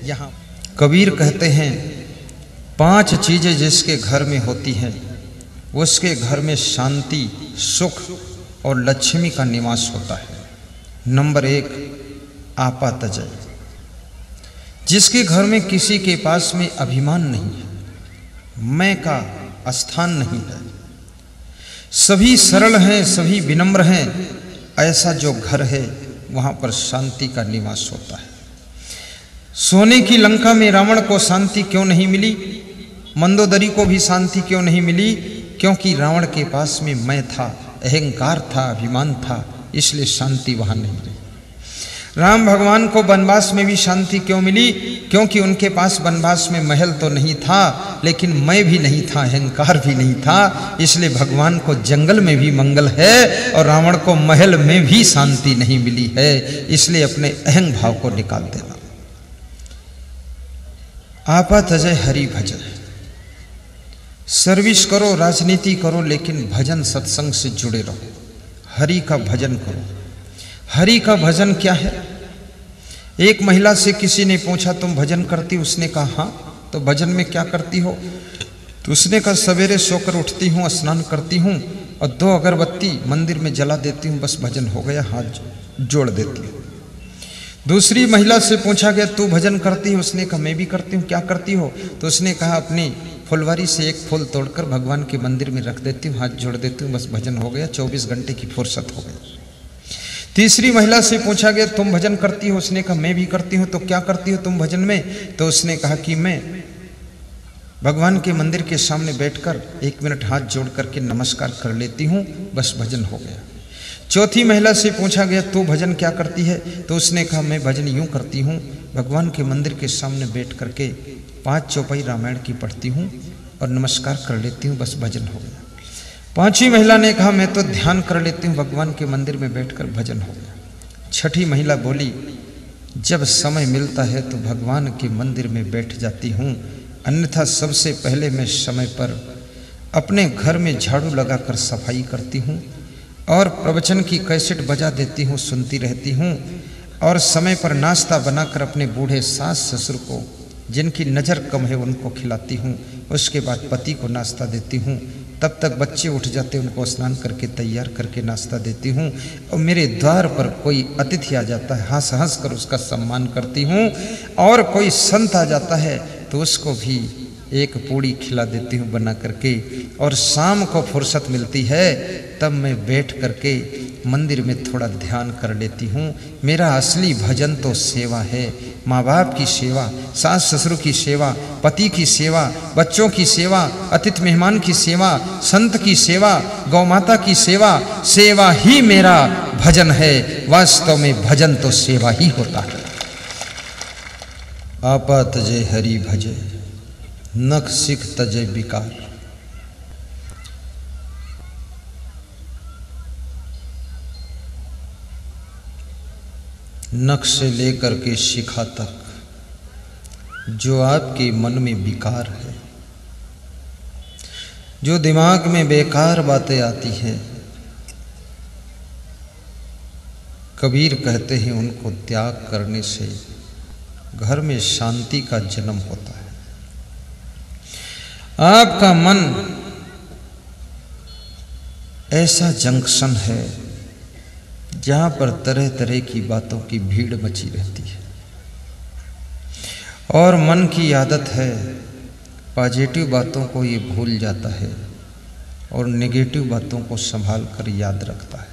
यहाँ कबीर कहते हैं 5 चीजें जिसके घर में होती हैं उसके घर में शांति, सुख और लक्ष्मी का निवास होता है। नंबर 1, आपातजय। जिसके घर में किसी के पास में अभिमान नहीं है, मैं का स्थान नहीं है, सभी सरल हैं, सभी विनम्र हैं, ऐसा जो घर है वहां पर शांति का निवास होता है। सोने की लंका में रावण को शांति क्यों नहीं मिली, मंदोदरी को भी शांति क्यों नहीं मिली? क्योंकि रावण के पास में मैं था, अहंकार था, अभिमान था, इसलिए शांति वहां नहीं मिली। राम भगवान को वनवास में भी शांति क्यों मिली? क्योंकि उनके पास वनवास में महल तो नहीं था, लेकिन मैं भी नहीं था, अहंकार भी नहीं था, इसलिए भगवान को जंगल में भी मंगल है और रावण को महल में भी शांति नहीं मिली है। इसलिए अपने अहंग भाव को निकाल देना। आपातजय हरि भजन। सर्विस करो, राजनीति करो, लेकिन भजन सत्संग से जुड़े रहो, हरि का भजन करो। हरि का भजन क्या है? एक महिला से किसी ने पूछा तुम भजन करती? उसने कहा हाँ। तो भजन में क्या करती हो? तो उसने कहा सवेरे सोकर उठती हूँ, स्नान करती हूँ और 2 अगरबत्ती मंदिर में जला देती हूँ, बस भजन हो गया, हाथ जोड़ देती हूँ। दूसरी महिला से पूछा गया तू भजन करती है? उसने कहा मैं भी करती हूँ। क्या करती हो? तो उसने कहा अपनी फुलवारी से एक फूल तोड़कर भगवान के मंदिर में रख देती हूँ, हाथ जोड़ देती हूँ, बस भजन हो गया, 24 घंटे की फुर्सत हो गई। तीसरी महिला से पूछा गया तुम भजन करती हो? उसने कहा मैं भी करती हूँ। तो क्या करती हो तुम भजन में? तो उसने कहा कि मैं भगवान के मंदिर के सामने बैठकर 1 मिनट हाथ जोड़ करके नमस्कार कर लेती हूँ, बस भजन हो गया। चौथी महिला से पूछा गया तू भजन क्या करती है? तो उसने कहा मैं भजन यूँ करती हूँ, भगवान के मंदिर के सामने बैठ करके 5 चौपाई रामायण की पढ़ती हूँ और नमस्कार कर लेती हूँ, बस भजन हो गया। 5वीं महिला ने कहा मैं तो ध्यान कर लेती हूँ, भगवान के मंदिर में बैठकर भजन हो गया। 6ठी महिला बोली जब समय मिलता है तो भगवान के मंदिर में बैठ जाती हूँ, अन्यथा सबसे पहले मैं समय पर अपने घर में झाड़ू लगाकर सफाई करती हूँ और प्रवचन की कैसेट बजा देती हूँ, सुनती रहती हूँ और समय पर नाश्ता बनाकर अपने बूढ़े सास ससुर को जिनकी नज़र कम है उनको खिलाती हूँ। उसके बाद पति को नाश्ता देती हूँ, तब तक बच्चे उठ जाते उनको स्नान करके तैयार करके नाश्ता देती हूँ और मेरे द्वार पर कोई अतिथि आ जाता है हंस हंस कर उसका सम्मान करती हूँ और कोई संत आ जाता है तो उसको भी एक पूड़ी खिला देती हूँ बना करके। और शाम को फुर्सत मिलती है तब मैं बैठ करके मंदिर में थोड़ा ध्यान कर लेती हूँ। मेरा असली भजन तो सेवा है, माँ बाप की सेवा, सास ससुर की सेवा, पति की सेवा, बच्चों की सेवा, अतिथि मेहमान की सेवा, संत की सेवा, गौ माता की सेवा। सेवा ही मेरा भजन है, वास्तव में भजन तो सेवा ही होता है। आपातजय हरि भजय, नख सिख तजय विकार। नख से लेकर के शिखा तक जो आपके मन में विकार है, जो दिमाग में बेकार बातें आती हैं, कबीर कहते हैं उनको त्याग करने से घर में शांति का जन्म होता है। आपका मन ऐसा जंक्शन है जहां पर तरह तरह की बातों की भीड़ मची रहती है और मन की आदत है पॉजिटिव बातों को ये भूल जाता है और नेगेटिव बातों को संभाल कर याद रखता है।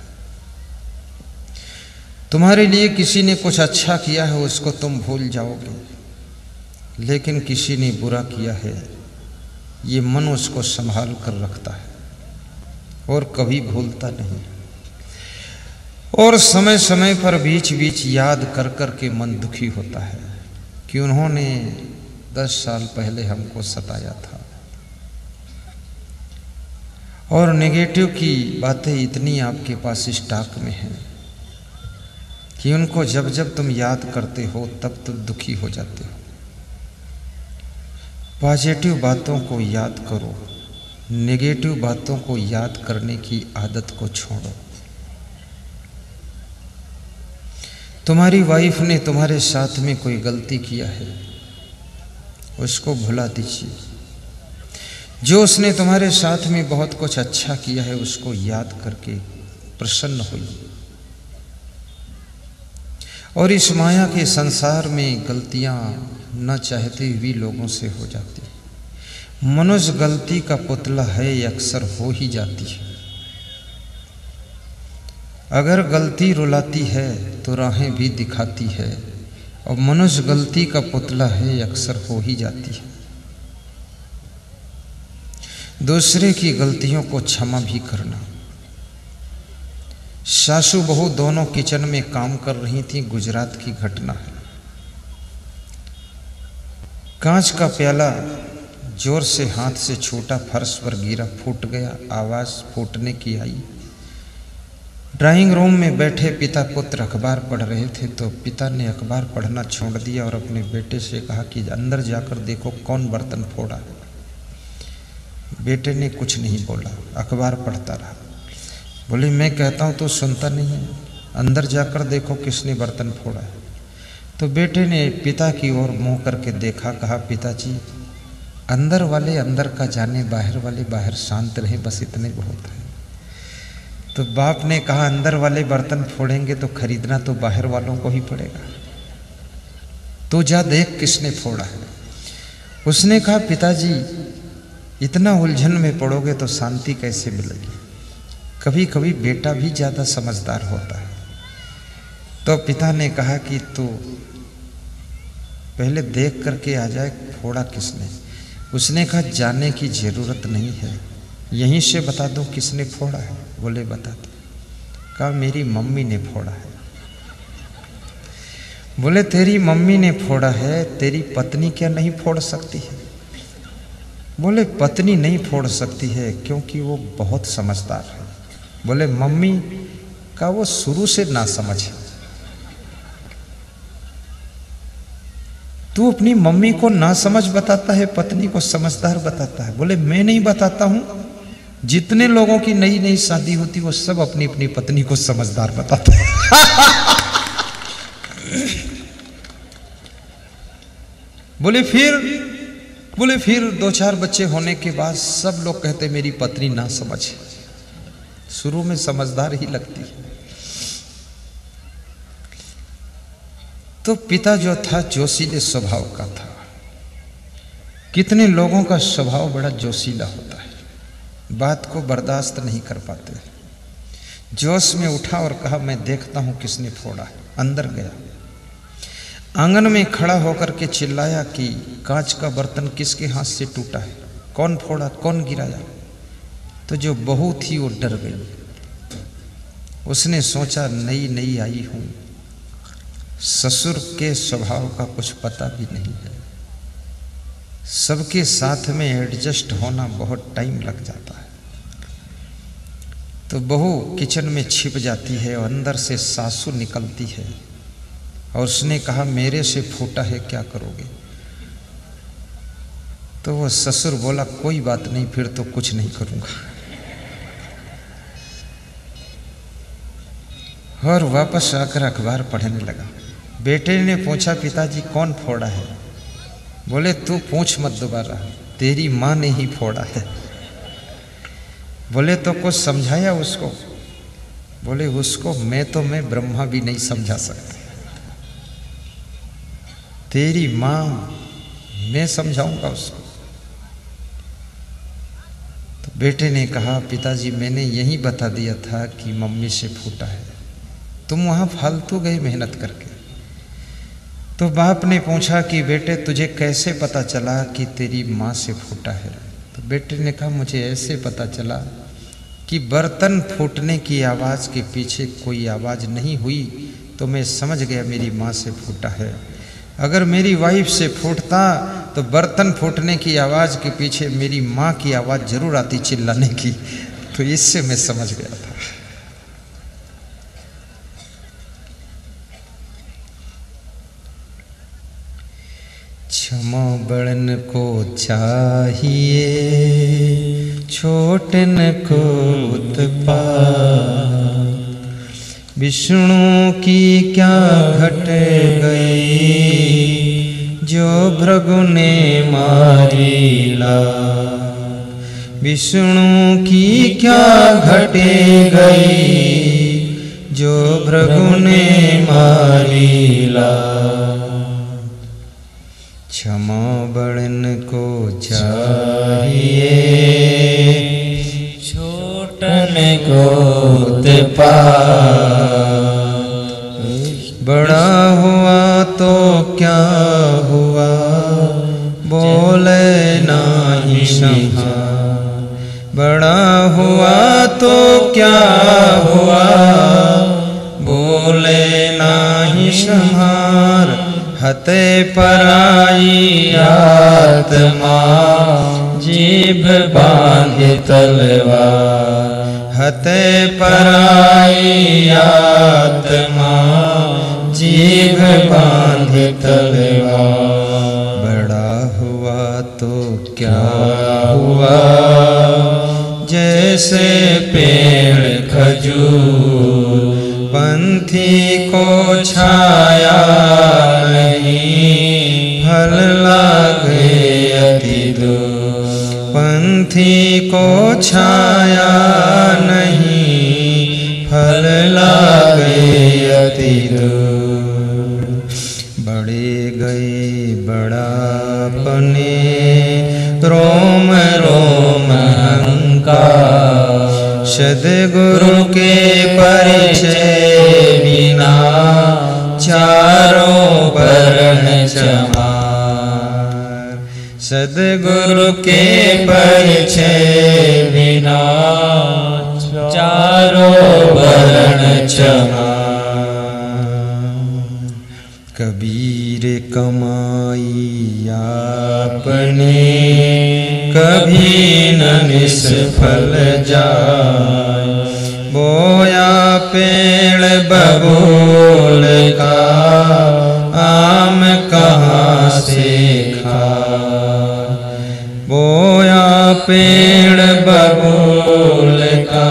तुम्हारे लिए किसी ने कुछ अच्छा किया है उसको तुम भूल जाओगे, लेकिन किसी ने बुरा किया है ये मन उसको संभाल कर रखता है और कभी भूलता नहीं। और समय समय पर बीच बीच याद कर कर के मन दुखी होता है कि उन्होंने 10 साल पहले हमको सताया था। और नेगेटिव की बातें इतनी आपके पास स्टॉक में हैं कि उनको जब जब तुम याद करते हो तब तुम दुखी हो जाते हो। पॉजिटिव बातों को याद करो, नेगेटिव बातों को याद करने की आदत को छोड़ो। तुम्हारी वाइफ ने तुम्हारे साथ में कोई गलती किया है, उसको भुला दीजिए। जो उसने तुम्हारे साथ में बहुत कुछ अच्छा किया है उसको याद करके प्रसन्न होइए। और इस माया के संसार में गलतियां न चाहते हुए लोगों से हो जाती है। मनुष्य गलती का पुतला है, ये अक्सर हो ही जाती है। अगर गलती रुलाती है तो राहें भी दिखाती है, और मनुष्य गलती का पुतला है, ये अक्सर हो ही जाती है। दूसरे की गलतियों को क्षमा भी करना। सासू बहू दोनों किचन में काम कर रही थी, गुजरात की घटना है। कांच का प्याला जोर से हाथ से छूटा, फर्श पर गिरा, फूट गया। आवाज फूटने की आई। ड्राइंग रूम में बैठे पिता पुत्र अखबार पढ़ रहे थे, तो पिता ने अखबार पढ़ना छोड़ दिया और अपने बेटे से कहा कि अंदर जाकर देखो कौन बर्तन फोड़ा है। बेटे ने कुछ नहीं बोला, अखबार पढ़ता रहा। बोले मैं कहता हूँ तो सुनता नहीं है, अंदर जाकर देखो किसने बर्तन फोड़ा है। तो बेटे ने पिता की ओर मुंह करके देखा, कहा पिताजी अंदर वाले अंदर का जाने, बाहर वाले बाहर, शांत रहे, बस इतने बहुत है। तो बाप ने कहा अंदर वाले बर्तन फोड़ेंगे तो खरीदना तो बाहर वालों को ही पड़ेगा, तो जा देख किसने फोड़ा है। उसने कहा पिताजी इतना उलझन में पड़ोगे तो शांति कैसे मिलेगी। कभी कभी बेटा भी ज़्यादा समझदार होता है। तो पिता ने कहा कि तू पहले देख करके आ जाए फोड़ा किसने। उसने कहा जाने की ज़रूरत नहीं है, यहीं से बता दो किसने फोड़ा है। बोले बता दो। कहा मेरी मम्मी ने फोड़ा है। बोले तेरी मम्मी ने फोड़ा है, तेरी पत्नी क्या नहीं फोड़ सकती है। बोले पत्नी नहीं फोड़ सकती है क्योंकि वो बहुत समझदार है। बोले मम्मी का वो शुरू से ना समझ है। तू अपनी मम्मी को ना समझ बताता है, पत्नी को समझदार बताता है। बोले मैं नहीं बताता हूं, जितने लोगों की नई नई शादी होती वो सब अपनी अपनी पत्नी को समझदार बताते हैं। बोले फिर 2-4 बच्चे होने के बाद सब लोग कहते मेरी पत्नी ना समझ। शुरू में समझदार ही लगती है। तो पिता जो था जोशीले स्वभाव का था। कितने लोगों का स्वभाव बड़ा जोशीला होता है, बात को बर्दाश्त नहीं कर पाते। जोश में उठा और कहा मैं देखता हूं किसने फोड़ा है। अंदर गया, आंगन में खड़ा होकर के चिल्लाया कि कांच का बर्तन किसके हाथ से टूटा है, कौन फोड़ा, कौन गिराया। तो जो बहू थी वो डर गई। उसने सोचा नई नई आई हूं, ससुर के स्वभाव का कुछ पता भी नहीं है, सबके साथ में एडजस्ट होना बहुत टाइम लग जाता है। तो बहू किचन में छिप जाती है और अंदर से सासू निकलती है और उसने कहा मेरे से फूटा है, क्या करोगे। तो वो ससुर बोला कोई बात नहीं, फिर तो कुछ नहीं करूंगा। और वापस आकर अखबार पढ़ने लगा। बेटे ने पूछा पिताजी कौन फोड़ा है। बोले तू पूछ मत दोबारा, तेरी माँ ने ही फोड़ा है। बोले तो कुछ समझाया उसको। बोले उसको मैं ब्रह्मा भी नहीं समझा सकता, तेरी माँ मैं समझाऊंगा उसको। तो बेटे ने कहा पिताजी मैंने यही बता दिया था कि मम्मी से फूटा है, तुम वहां फालतू गए मेहनत करके। तो बाप ने पूछा कि बेटे तुझे कैसे पता चला कि तेरी माँ से फूटा है। तो बेटे ने कहा मुझे ऐसे पता चला कि बर्तन फूटने की आवाज़ के पीछे कोई आवाज़ नहीं हुई, तो मैं समझ गया मेरी माँ से फूटा है। अगर मेरी वाइफ से फूटता तो बर्तन फूटने की आवाज़ के पीछे मेरी माँ की आवाज़ जरूर आती चिल्लाने की, तो इससे मैं समझ गया था। क्षमा बड़न को चाहिए, छोटन को उत्पात। विष्णु की क्या घट गई, जो भृगु ने मारीला। विष्णु की क्या घटे गई, जो भृगु ने मारीला। क्षमा बड़न को चाहिए, छोटन को पा। बड़ा हुआ तो क्या हुआ, बोले नाही क्षमा। बड़ा हुआ तो क्या हुआ, बोले नाही संहार। हते पराई आत्मा, जीभ बांधे तलवार। हते पराई आत्मा, जीभ बांधे तलवार। बड़ा हुआ तो क्या हुआ, जैसे पेड़ खजूर। पंथी को छाया नहीं, फल लागे अति दूर। पंथी को छाया नहीं, फल लागे अति दूर। बड़े गए बड़ापने, रोम रोम अहंकार। सद्गुरु के परिचय बिना, चारों वर्ण चमार। सद्गुरु के परिचय बिना, चारों वर्ण चमार। कबीर कमाई आपने, कभी न निष्फल जाए। बोया पेड़ बबूल का, आम कहाँ से खाए। बोया पेड़ बबूल का,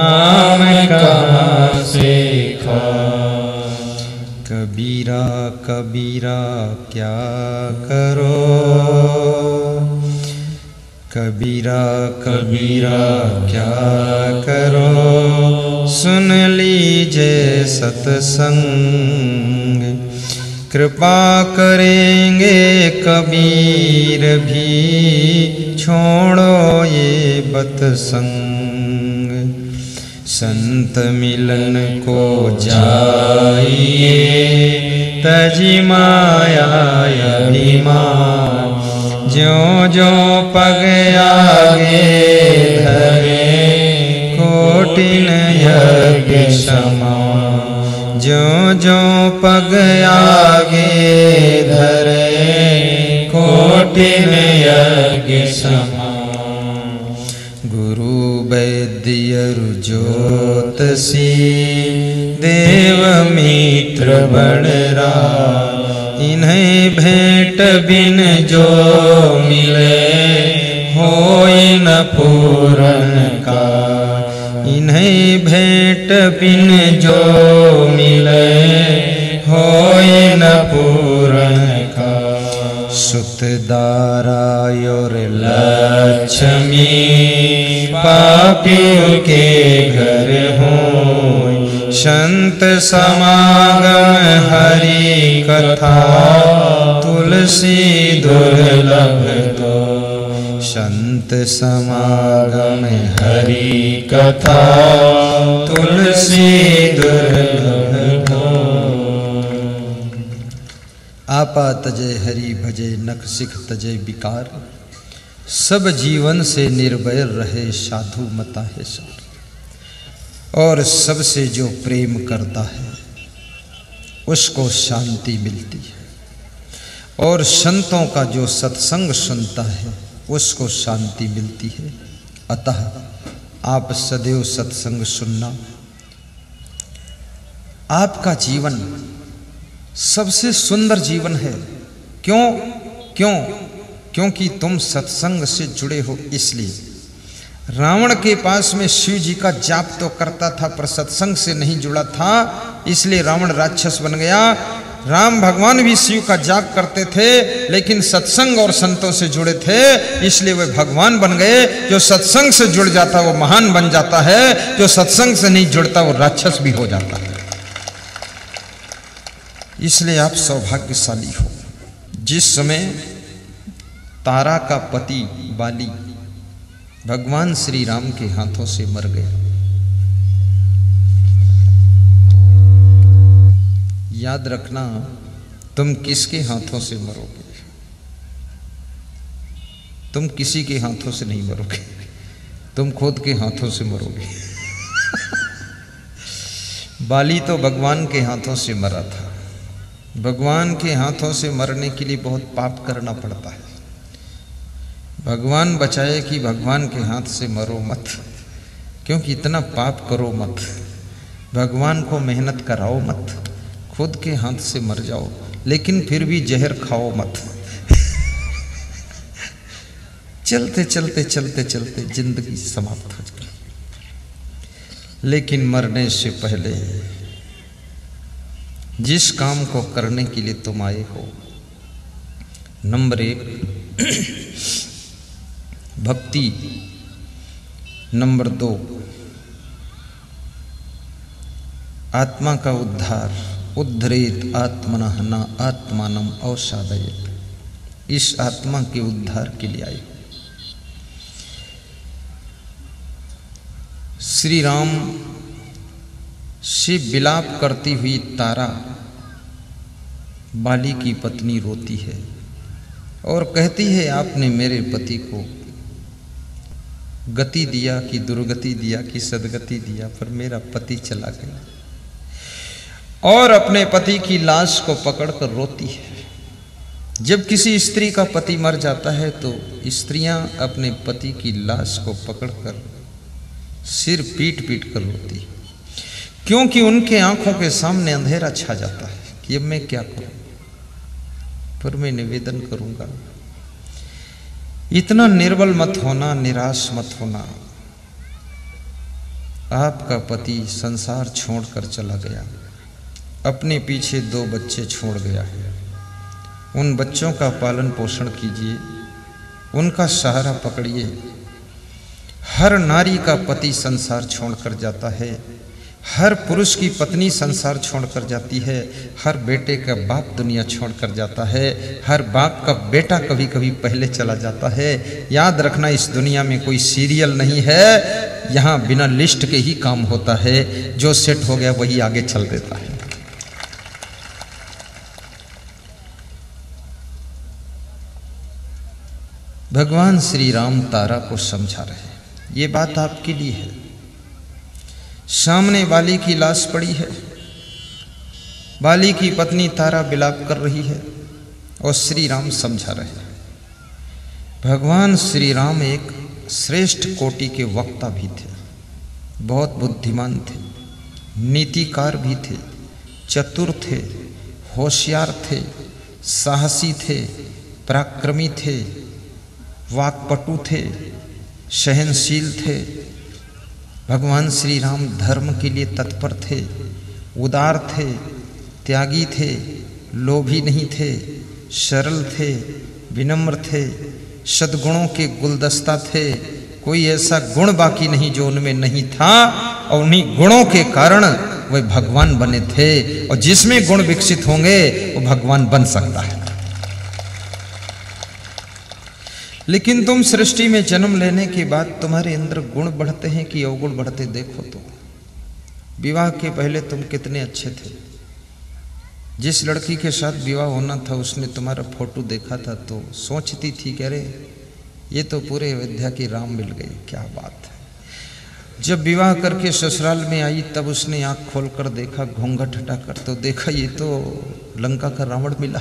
आम कहाँ से खाए। कबीरा कबीरा क्या करो, कबीरा कबीरा क्या करो। सुन लीजिए सत्संग, कृपा करेंगे कबीर भी, छोड़ो ये बतसंग। संत मिलन को जाइए, तजी माया अभिमान। ज्यों ज्यों पग आगे धरे, कोटिन यज्ञ समान। ज्यों ज्यों पग आगे धरे, कोटिन यज्ञ समान। गुरु वैद्य ज्योतषी, देव मित्र बड़रा। इन्हें भेंट बिन जो मिले, होय न पूरन का। इन्हें भेंट बिन जो मिले, होय न पूरन का। सुत दारा और लक्ष्मी, पापियों के घर होय। संत समागम हरि कथा, तुलसी दुर्लभ दो। संत समागम हरि कथा, तुलसी दुर्लभ दो। आपा तजय हरि भजे, नख सिख तजय विकार। सब जीवन से निर्भय रहे, साधु मता है सार। और सबसे जो प्रेम करता है, उसको शांति मिलती है। और संतों का जो सत्संग सुनता है, उसको शांति मिलती है। अतः आप सदैव सत्संग सुनना। आपका जीवन सबसे सुंदर जीवन है। क्यों? क्योंकि तुम सत्संग से जुड़े हो, इसलिए। रावण के पास में शिव जी का जाप तो करता था, पर सत्संग से नहीं जुड़ा था, इसलिए रावण राक्षस बन गया। राम भगवान भी शिव का जाप करते थे, लेकिन सत्संग और संतों से जुड़े थे, इसलिए वे भगवान बन गए। जो सत्संग से जुड़ जाता वो महान बन जाता है, जो सत्संग से नहीं जुड़ता वो राक्षस भी हो जाता है। इसलिए आप सौभाग्यशाली हो। जिस समय तारा का पति बाली भगवान श्री राम के हाथों से मर गया, याद रखना तुम किसके हाथों से मरोगे? तुम किसी के हाथों से नहीं मरोगे, तुम खुद के हाथों से मरोगे। बाली तो भगवान के हाथों से मरा था। भगवान के हाथों से मरने के लिए बहुत पाप करना पड़ता है। भगवान बचाए कि भगवान के हाथ से मरो मत, क्योंकि इतना पाप करो मत। भगवान को मेहनत कराओ मत, खुद के हाथ से मर जाओ, लेकिन फिर भी जहर खाओ मत। चलते चलते चलते चलते जिंदगी समाप्त हो जाए। लेकिन मरने से पहले जिस काम को करने के लिए तुम आए हो, नंबर 1 भक्ति, नंबर 2 आत्मा का उद्धार, उद्धरेत आत्मनः न आत्मानम अवसादयेत। इस आत्मा के उद्धार के लिए आए। श्री राम से विलाप करती हुई तारा बाली की पत्नी रोती है और कहती है, आपने मेरे पति को गति दिया कि दुर्गति दिया कि सदगति दिया, पर मेरा पति चला गया। और अपने पति की लाश को पकड़कर रोती है। जब किसी स्त्री का पति मर जाता है तो स्त्रियां अपने पति की लाश को पकड़कर सिर पीट पीट कर रोती है, क्योंकि उनके आंखों के सामने अंधेरा छा जाता है कि अब मैं क्या करूं। पर मैं निवेदन करूंगा, इतना निर्बल मत होना, निराश मत होना। आपका पति संसार छोड़कर चला गया, अपने पीछे 2 बच्चे छोड़ गया है। उन बच्चों का पालन पोषण कीजिए, उनका सहारा पकड़िए। हर नारी का पति संसार छोड़कर जाता है, हर पुरुष की पत्नी संसार छोड़कर जाती है, हर बेटे का बाप दुनिया छोड़कर जाता है, हर बाप का बेटा कभी कभी पहले चला जाता है। याद रखना, इस दुनिया में कोई सीरियल नहीं है, यहाँ बिना लिस्ट के ही काम होता है। जो सेट हो गया वही आगे चल देता है। भगवान श्री राम तारा को समझा रहे हैं, ये बात आपके लिए है। सामने बाली की लाश पड़ी है, बाली की पत्नी तारा विलाप कर रही है और श्री राम समझा रहे हैं। भगवान श्री राम एक श्रेष्ठ कोटि के वक्ता भी थे, बहुत बुद्धिमान थे, नीतिकार भी थे, चतुर थे, होशियार थे, साहसी थे, पराक्रमी थे, वाक्पटु थे, सहनशील थे। भगवान श्री राम धर्म के लिए तत्पर थे, उदार थे, त्यागी थे, लोभी नहीं थे, सरल थे, विनम्र थे, सद्गुणों के गुलदस्ता थे। कोई ऐसा गुण बाकी नहीं जो उनमें नहीं था, और उन्हीं गुणों के कारण वे भगवान बने थे। और जिसमें गुण विकसित होंगे वो भगवान बन सकता है। लेकिन तुम सृष्टि में जन्म लेने के बाद तुम्हारे अंदर गुण बढ़ते हैं कि अवगुण बढ़ते, देखो तो। विवाह के पहले तुम कितने अच्छे थे। जिस लड़की के साथ विवाह होना था उसने तुम्हारा फोटो देखा था तो सोचती थी कि अरे ये तो पूरे अयोध्या की राम मिल गई, क्या बात है। जब विवाह करके ससुराल में आई तब उसने आंख खोलकर देखा, घूंघट हटाकर, तो देखा ये तो लंका का रावण मिला।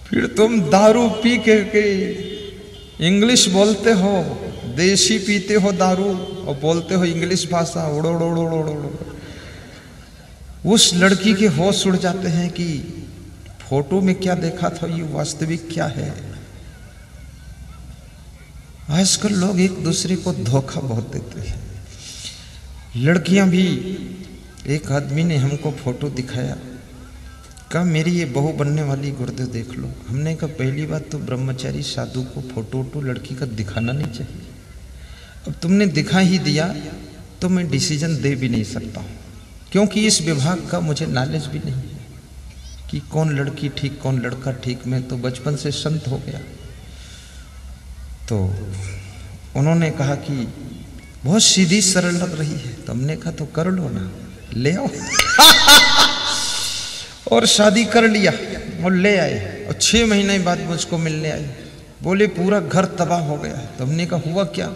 फिर तुम दारू पी के इंग्लिश बोलते हो, देसी पीते हो दारू और बोलते हो इंग्लिश भाषा, उड़ो उड़ो उड़ो उड़ो। उस लड़की के होश उड़ जाते हैं कि फोटो में क्या देखा था ये वास्तविक क्या है। आजकल लोग एक दूसरे को धोखा बहुत देते हैं। लड़कियां भी एक आदमी ने हमको फोटो दिखाया, कहा मेरी ये बहू बनने वाली गुरुदेव देख लो। हमने कहा पहली बात तो ब्रह्मचारी साधु को फोटो वोटो लड़की का दिखाना नहीं चाहिए। अब तुमने दिखा ही दिया तो मैं डिसीजन दे भी नहीं सकता हूँ, क्योंकि इस विभाग का मुझे नॉलेज भी नहीं है कि कौन लड़की ठीक कौन लड़का ठीक। मैं तो बचपन से संत हो गया। तो उन्होंने कहा कि बहुत सीधी सरल लग रही है। तो हमने कहा तो कर लो ना, ले आओ। और शादी कर लिया और ले आए। और 6 महीने बाद मुझको मिलने आए, बोले पूरा घर तबाह हो गया है। तो हमने कहा हुआ क्या?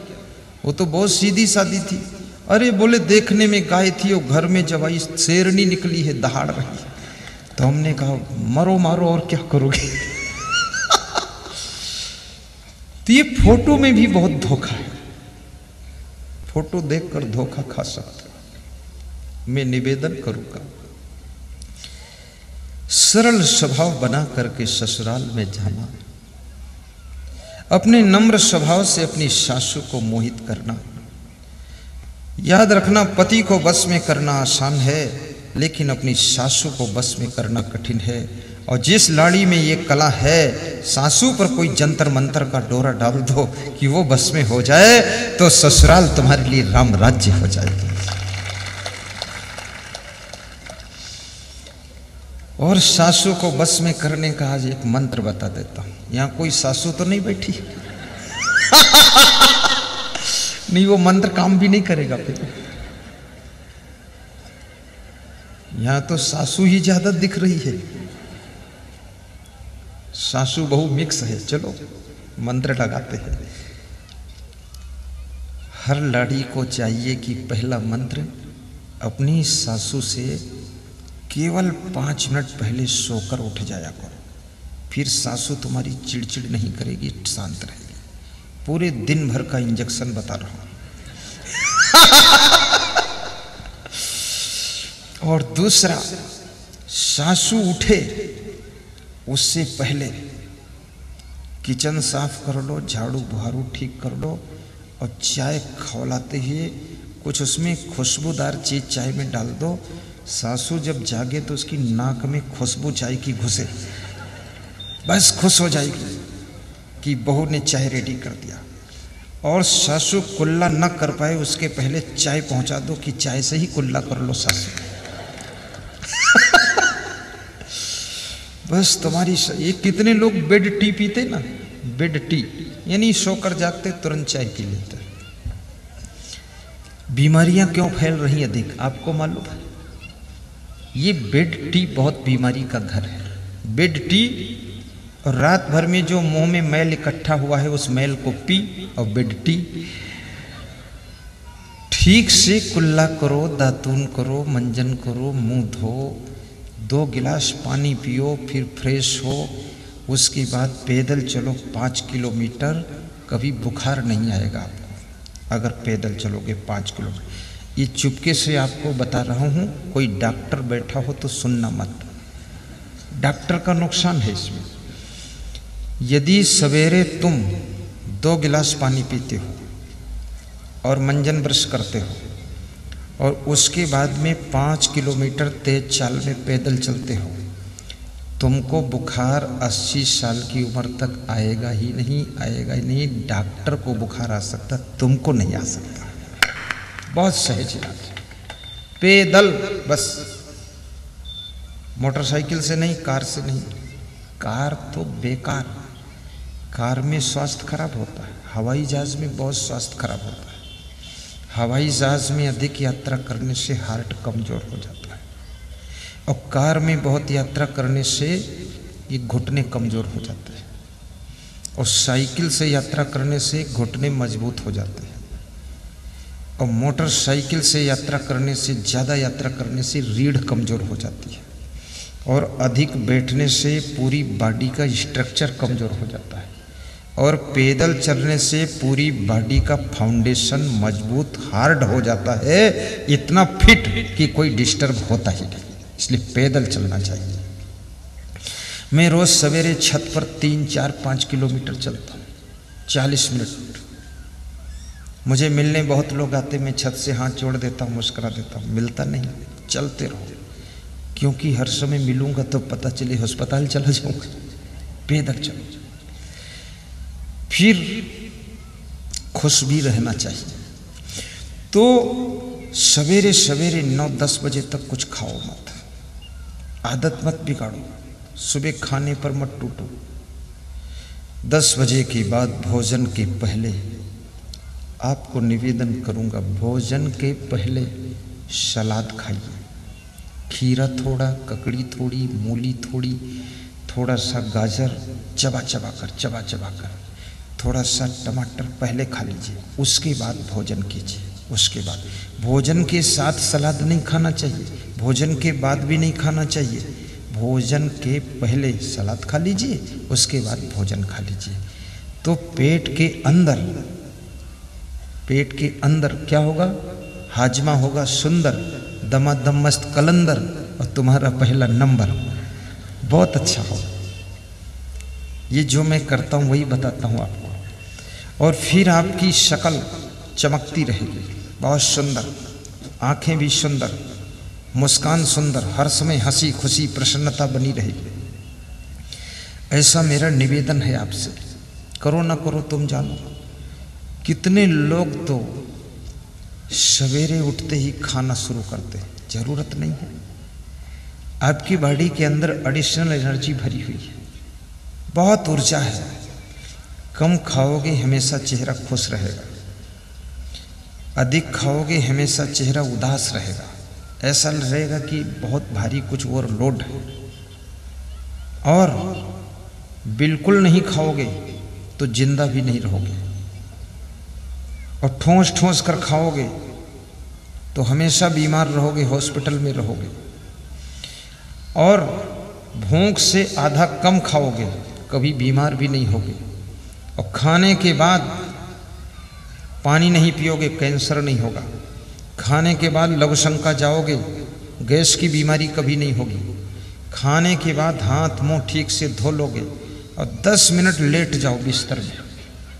वो तो बहुत सीधी सादी थी। अरे बोले देखने में गाय थी और घर में जब आई शेरनी निकली है, दहाड़ रही है। तो हमने कहा मरो मारो और क्या करोगे। तो ये फोटो में भी बहुत धोखा है, फोटो देखकर धोखा खा सकते हो। मैं निवेदन करूंगा सरल स्वभाव बना करके ससुराल में जाना, अपने नम्र स्वभाव से अपनी सासू को मोहित करना। याद रखना पति को बस में करना आसान है, लेकिन अपनी सासू को बस में करना कठिन है। और जिस लाड़ी में ये कला है, सासू पर कोई जंतर मंतर का डोरा डाल दो कि वो बस में हो जाए तो ससुराल तुम्हारे लिए राम राज्य हो जाएगी। और सासू को बस में करने का आज एक मंत्र बता देता हूं। यहां कोई सासू तो नहीं बैठी? नहीं, वो मंत्र काम भी नहीं करेगा फिर। यहां तो सासू ही ज्यादा दिख रही है, सासू बहु मिक्स है। चलो मंत्र लगाते हैं। हर लाड़ी को चाहिए कि पहला मंत्र अपनी सासू से केवल 5 मिनट पहले सोकर उठ जाया करो, फिर सासू तुम्हारी चिड़चिड़ नहीं करेगी, शांत रहेगी। पूरे दिन भर का इंजेक्शन बता रहा हूं। और दूसरा, सासू उठे उससे पहले किचन साफ कर लो, झाड़ू बुहारू ठीक कर लो, और चाय खौलाते हुए कुछ उसमें खुशबूदार चीज चाय में डाल दो। सासू जब जागे तो उसकी नाक में खुशबू चाय की घुसे, बस खुश हो जाएगी कि बहू ने चाय रेडी कर दिया। और सासू कुल्ला न कर पाए उसके पहले चाय पहुंचा दो कि चाय से ही कुल्ला कर लो सासू। बस तुम्हारी ये कितने लोग बेड टी पीते ना, बेड टी यानी सोकर जागते तुरंत चाय पी लेते। बीमारियां क्यों फैल रही अधिक आपको मालूम है? ये बेड टी बहुत बीमारी का घर है। बेड टी, और रात भर में जो मुंह में मैल इकट्ठा हुआ है उस मैल को पी, और बेड टी ठीक से कुल्ला करो, दातून करो, मंजन करो, मुंह धो, 2 गिलास पानी पियो, फिर फ्रेश हो। उसके बाद पैदल चलो 5 किलोमीटर, कभी बुखार नहीं आएगा आपको अगर पैदल चलोगे 5 किलोमीटर। ये चुपके से आपको बता रहा हूँ, कोई डॉक्टर बैठा हो तो सुनना मत, डॉक्टर का नुकसान है इसमें। यदि सवेरे तुम 2 गिलास पानी पीते हो और मंजन ब्रश करते हो और उसके बाद में 5 किलोमीटर तेज चाल में पैदल चलते हो, तुमको बुखार 80 साल की उम्र तक आएगा ही नहीं, आएगा ही नहीं। डॉक्टर को बुखार आ सकता, तुमको नहीं आ सकता। बहुत सहज इलाज, पैदल बस, मोटरसाइकिल से नहीं, कार से नहीं। कार तो बेकार, कार में स्वास्थ्य खराब होता है। हवाई जहाज में बहुत स्वास्थ्य खराब होता है। हवाई जहाज में अधिक यात्रा करने से हार्ट कमजोर हो जाता है, और कार में बहुत यात्रा करने से ये घुटने कमजोर हो जाते हैं, और साइकिल से यात्रा करने से घुटने मजबूत हो जाते हैं, और मोटरसाइकिल से यात्रा करने से, ज़्यादा यात्रा करने से रीढ़ कमज़ोर हो जाती है, और अधिक बैठने से पूरी बॉडी का स्ट्रक्चर कमज़ोर हो जाता है, और पैदल चलने से पूरी बॉडी का फाउंडेशन मजबूत हार्ड हो जाता है, इतना फिट कि कोई डिस्टर्ब होता ही नहीं। इसलिए पैदल चलना चाहिए। मैं रोज़ सवेरे छत पर 3, 4, 5 किलोमीटर चलता हूँ, 40 मिनट। मुझे मिलने बहुत लोग आते, मैं छत से हाथ जोड़ देता हूँ, मुस्कुरा देता हूँ, मिलता नहीं, चलते रहो, क्योंकि हर समय मिलूंगा तो पता चले अस्पताल चला जाऊंगा। पैदल चलो। फिर खुश भी रहना चाहिए। तो सवेरे सवेरे 9-10 बजे तक कुछ खाओ मत, आदत मत बिगाड़ो, सुबह खाने पर मत टूटो। 10 बजे के बाद भोजन के पहले आपको निवेदन करूंगा, भोजन के पहले सलाद खाइए। खीरा थोड़ा, ककड़ी थोड़ी, मूली थोड़ी, थोड़ा सा गाजर चबा चबा कर, थोड़ा सा टमाटर पहले खा लीजिए, उसके बाद भोजन कीजिए। उसके बाद भोजन के साथ सलाद नहीं खाना चाहिए, भोजन के बाद भी नहीं खाना चाहिए। भोजन के पहले सलाद खा लीजिए, उसके बाद भोजन खा लीजिए। तो पेट के अंदर क्या होगा? हाजमा होगा सुंदर, दमादम मस्त कलंदर, और तुम्हारा पहला नंबर बहुत अच्छा होगा। ये जो मैं करता हूँ वही बताता हूँ आपको। और फिर आपकी शक्ल चमकती रहेगी, बहुत सुंदर, आंखें भी सुंदर, मुस्कान सुंदर, हर समय हंसी खुशी प्रसन्नता बनी रहेगी। ऐसा मेरा निवेदन है आपसे। करो ना करो तुम जानो। कितने लोग तो सवेरे उठते ही खाना शुरू करते हैं, जरूरत नहीं है। आपकी बॉडी के अंदर एडिशनल एनर्जी भरी हुई है, बहुत ऊर्जा है। कम खाओगे हमेशा चेहरा खुश रहेगा, अधिक खाओगे हमेशा चेहरा उदास रहेगा, ऐसा रहेगा कि बहुत भारी कुछ और लोड है। और बिल्कुल नहीं खाओगे तो जिंदा भी नहीं रहोगे, और ठोंस ठोंस कर खाओगे तो हमेशा बीमार रहोगे, हॉस्पिटल में रहोगे। और भूख से आधा कम खाओगे, कभी बीमार भी नहीं होगे। और खाने के बाद पानी नहीं पियोगे, कैंसर नहीं होगा। खाने के बाद लघु शंका जाओगे, गैस की बीमारी कभी नहीं होगी। खाने के बाद हाथ मुंह ठीक से धो लोगे और 10 मिनट लेट जाओ बिस्तर में।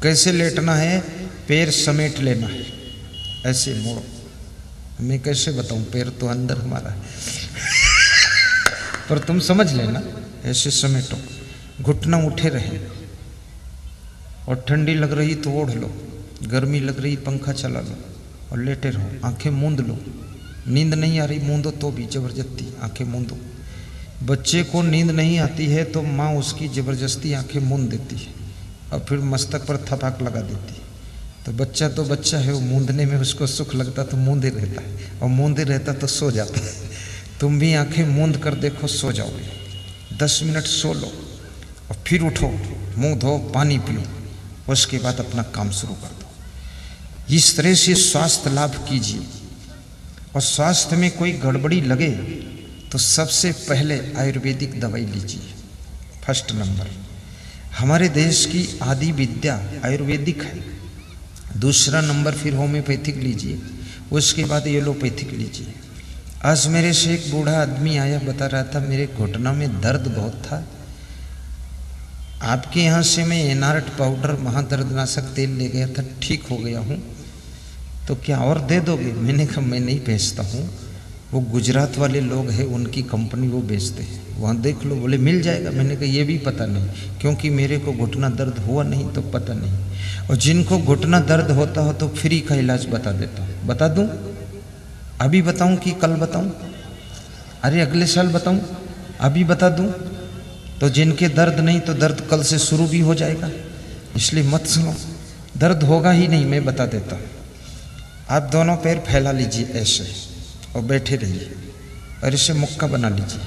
कैसे लेटना है? पैर समेट लेना है, ऐसे मोड़ो। मैं कैसे बताऊं, पैर तो अंदर हमारा है पर तुम समझ लेना, ऐसे समेटो, घुटना उठे रहे। और ठंडी लग रही तो ओढ़ लो, गर्मी लग रही पंखा चला लो और लेटे रहो। आंखें मूंद लो, नींद नहीं आ रही मूंदो तो भी जबरदस्ती आंखें मूंदो। बच्चे को नींद नहीं आती है तो माँ उसकी जबरदस्ती आंखें मूंद देती है और फिर मस्तक पर थपाक लगा देती है। तो बच्चा है, वो मूंदने में उसको सुख लगता तो मूंदे रहता है, और मूंदे रहता तो सो जाता है। तुम भी आंखें मूंद कर देखो, सो जाओगे। 10 मिनट सो लो और फिर उठो, मुंह धो, पानी पियो, उसके बाद अपना काम शुरू कर दो। इस तरह से स्वास्थ्य लाभ कीजिए। और स्वास्थ्य में कोई गड़बड़ी लगे तो सबसे पहले आयुर्वेदिक दवाई लीजिए। फर्स्ट नंबर, हमारे देश की आदि विद्या आयुर्वेदिक है। दूसरा नंबर फिर होम्योपैथिक लीजिए, उसके बाद एलोपैथिक लीजिए। आज मेरे से एक बूढ़ा आदमी आया, बता रहा था मेरे घुटना में दर्द बहुत था, आपके यहाँ से मैं एनार्ट पाउडर महादर्दनाशक तेल ले गया था, ठीक हो गया हूँ, तो क्या और दे दोगे? मैंने कहा मैं नहीं बेचता हूँ, वो गुजरात वाले लोग हैं, उनकी कंपनी वो बेचते हैं, वहाँ देख लो। बोले मिल जाएगा। मैंने कहा ये भी पता नहीं, क्योंकि मेरे को घुटना दर्द हुआ नहीं तो पता नहीं। और जिनको घुटना दर्द होता हो तो फ्री का इलाज बता देता हूँ। बता दूँ? अभी बताऊँ कि कल बताऊँ? अरे अगले साल बताऊँ? अभी बता दूँ? तो जिनके दर्द नहीं तो दर्द कल से शुरू भी हो जाएगा, इसलिए मत सुनो, दर्द होगा ही नहीं, मैं बता देता हूँ। आप दोनों पैर फैला लीजिए ऐसे और बैठे रहिए, और इसे मुक्का बना लीजिए,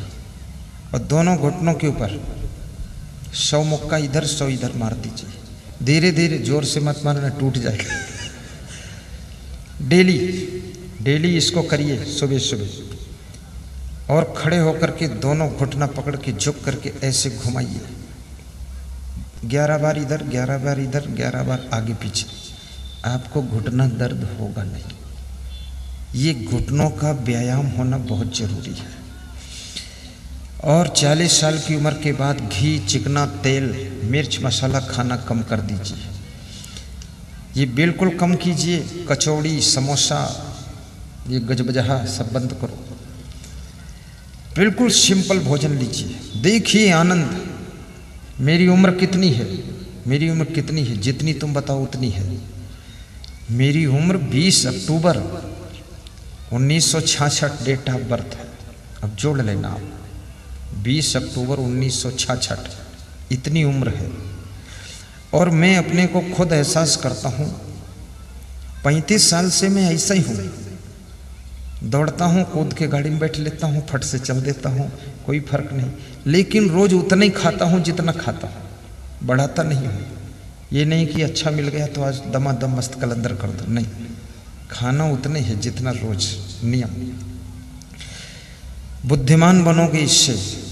और दोनों घुटनों के ऊपर 100 मुक्का इधर 100 इधर मार दीजिए। धीरे धीरे, जोर से मत मारना, टूट जाएगा। डेली इसको करिए सुबह सुबह। और खड़े होकर के दोनों घुटना पकड़ के झुक करके ऐसे घुमाइए, 11 बार इधर, 11 बार इधर, 11 बार आगे पीछे। आपको घुटना दर्द होगा नहीं। ये घुटनों का व्यायाम होना बहुत जरूरी है। और 40 साल की उम्र के बाद घी, चिकना तेल, मिर्च मसाला खाना कम कर दीजिए। ये बिल्कुल कम कीजिए। कचौड़ी, समोसा, ये गजबजहा सब बंद करो। बिल्कुल सिंपल भोजन लीजिए, देखिए आनंद। मेरी उम्र कितनी है? मेरी उम्र कितनी है? जितनी तुम बताओ उतनी है। मेरी उम्र 20 अक्टूबर 1966 डेट ऑफ बर्थ है। अब जोड़ लेना आप, 20 अक्टूबर 1966, इतनी उम्र है। और मैं अपने को खुद एहसास करता हूँ 35 साल से मैं ऐसा ही हूँ। दौड़ता हूँ, कूद के गाड़ी में बैठ लेता हूँ, फट से चल देता हूँ, कोई फर्क नहीं। लेकिन रोज उतना ही खाता हूँ जितना खाता हूँ, बढ़ाता नहीं हूँ। ये नहीं कि अच्छा मिल गया तो आज दमादम मस्त कलंदर कर दो, नहीं। खाना उतने है जितना रोज नियम। बुद्धिमान बनोगे इससे।